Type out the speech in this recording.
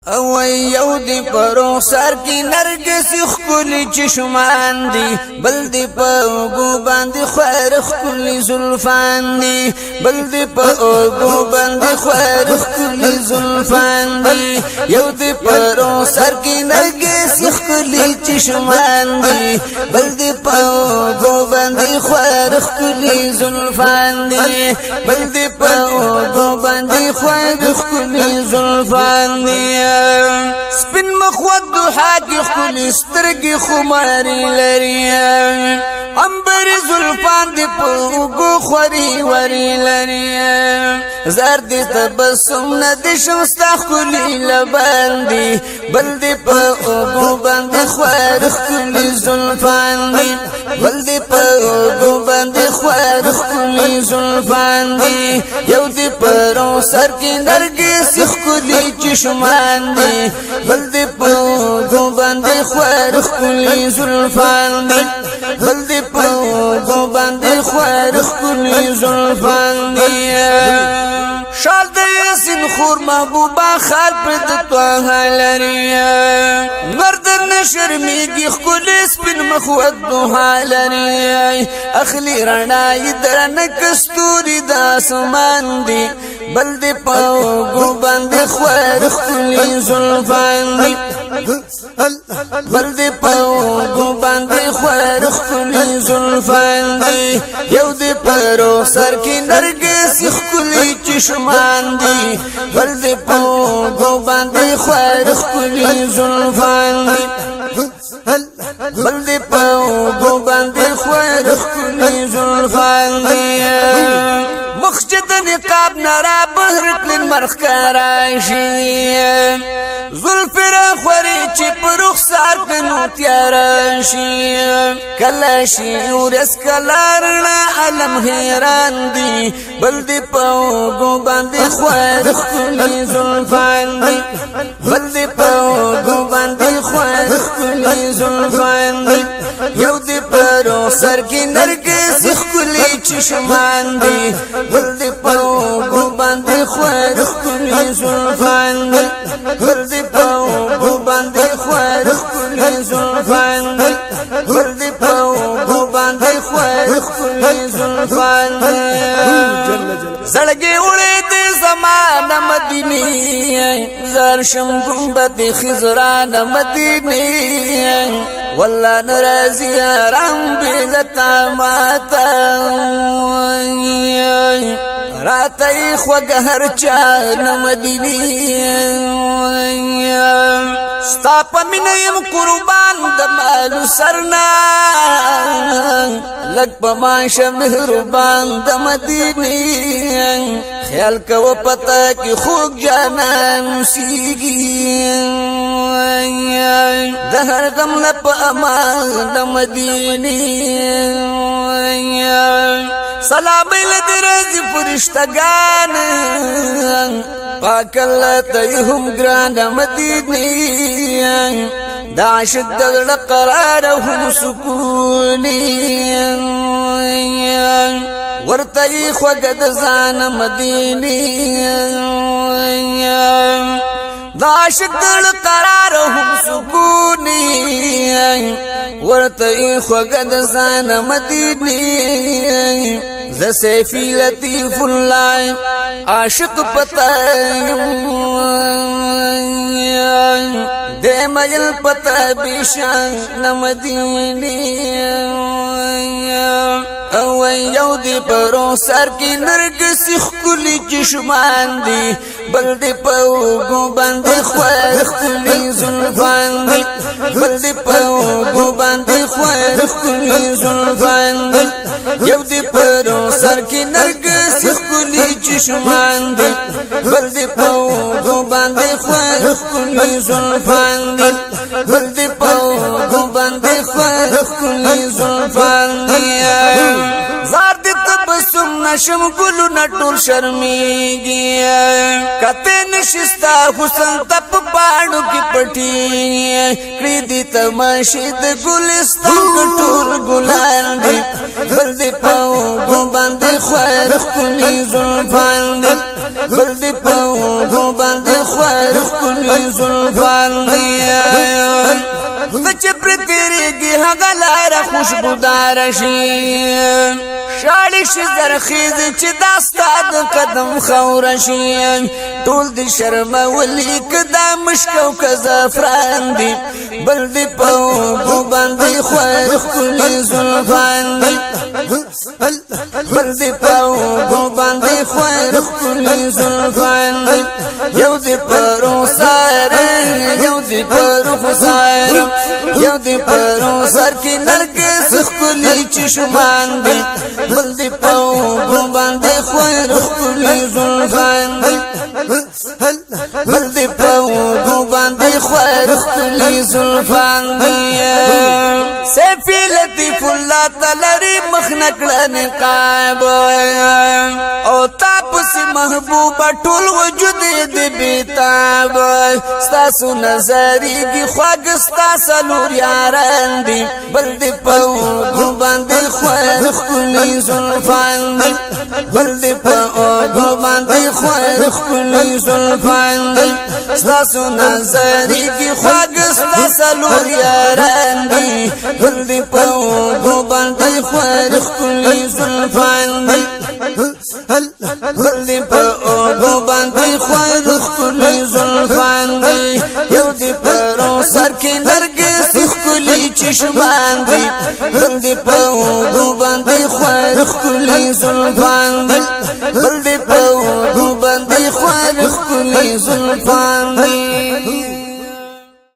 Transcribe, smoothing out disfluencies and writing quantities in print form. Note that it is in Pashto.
او یو دی پرو سر کی نرگس خکلی چشمان دی بل دی پا اوگو باندی خوار خکلی زلفان دی بل دی پا اوگو باندی خوار خکلی زلفان دی یو دی پرو سر کی نرگس خکلی چشمان دی بل دی پا اوگو باندی خوار خکلی زلفان دی بل دی پا اوگو باندی خوار خکلی زلفان دی سپین مخوت دوحا کی خلی سترگی خماری لری امبر زلفان دی پوگو خوری وری لری زرد تبسم ندشم ستا خلی لبان دی بل دی پوگو باندی خوار خلی زلفان دی بل دی پوگو باندی خوار خلی زلفان دی یو دی پرو سر کی نرگس خلی چشمان دی بل دی پوگو باندی خوار خلی زلفان دی بل دی پوگو باندی خوار خلی زلفان دی شال د یاسین خور محبوبا خال پر توها لري مرد نشرمیږي خل سپین مخوت دوها لري اخلی رڼا درن کستوري د اسمان دی بل دی پاو باندې خوار خلی زلفان دی بل دی پاو باندې خوار خلی زلفان دی یو دی پرو سر کی نرگس خلی چشمان دی بل دی پاو باندې خوار خلی زلفان دی بل دی پاو باندې خوار خلی زلفان دی مخجد نقاب نرا بهرت للمرخ کراشی زلف را خوری چی پروخ سار کنو تیاراشی کلاشی ورس کلارنا علم حیران دی بل دی پاوگو باندی خوار خلی زلفان دی بل دی پاوگو باندی خوار خلی زلفان دی یو دی پرو سر کی نرگس خلی چشمان دی بل دی پاوگو باندی خوار خلی زلفان دی بل دی پاوگو باندی خوار خلی زلفان دی بل دی پاوگو باندی خوار خلی زلفان دی زړګي وړې دې زمان مدینه زرشم گنبد خزران مدینه والله نرازي رام بلتا ماتا راتای خوږ هر چا مدینه ستا په مینه يم قربان د مال سرنا لګ په ماشه مهربان د مدینه خیال کو پتا کی خوږ جانان سیږي د هر غم نه په امان د مدینه سلام لدرز فرشتگان پاک اللہ تیہم گران مدینی دا عشق دل قرار هم سکونی ورطی خوگد زان مدینی دا عشق دل قرار هم سکونی ورطی خوگد زان مدینی ز سیفی لطیف اللہ عاشق پتا دے مجل پتا بیشان مدینی او یو دی پرو سر کی نرگس خلی چشمان دی بل دی پاوگو باندی خوار خلی زلفان دی بل دی پاوگو باندی خوار خلی زلفان دی یو دی پرو سر کی نرگس خلی چشمان دی بل دی پاوگو باندی خوار خلی زلفان دی بل دی پاوگو باندی خوار خلی زلفان دی زار دی تبسم نشم گلو نٹور شرمیگی کتے نشستا حسن تپ پاڑو کی پٹی کری دی تماشید گلستان کٹور گلان دی بل دی پاوگو باندی خوار خلی زلفان دی بل دی پاوگو باندی خوار خلی خپل زلفان دی چې پر تیریږي هغه لاره خوشبودار شي شاړې شي زرخیز چې دا ستا د قدم خوره شي ټول دې شرمولي که دا مشک او که زعفران دي بل دې په اوږو باندې خوار ښکلي زلفان دي بل دې په اوږو باندې خوار ښکلي زلفان دي یو دې په رخسار یو دې په رخسار یو دې په رخسار کې نرګس ښکلي چشمان دي بل دې په اوږو باندې خوار ښکلي زلفان دي بل دې په اوږو باندې خوار ښکلي زلفان دي سیفي لطیف الله تلري مخ نکړه نقاب او تا پسې محبوبه ټول وجود دې بېتاب ستاسو نظریږي خواږه ستا څلور یاران دي بل دې په اوږو باندې خوار ښکلي زلفان دي بل دې په اوږو باندې خوار ښکلي زلفان دي ستاسو نظریږي خواږه ستا څلور یاران دي بل دې په اوږو باندې خوار ښکلي زلفان دي بل دې په اوږو باندې خوار ښکلي زلفان دي یو دې په رخسار کې نرګس ښکلي چشمان دي بل دې په اوږو باندې خوار ښکلي زلفان دي بل دې په اوږو باندې خوار ښکلي زلفان دي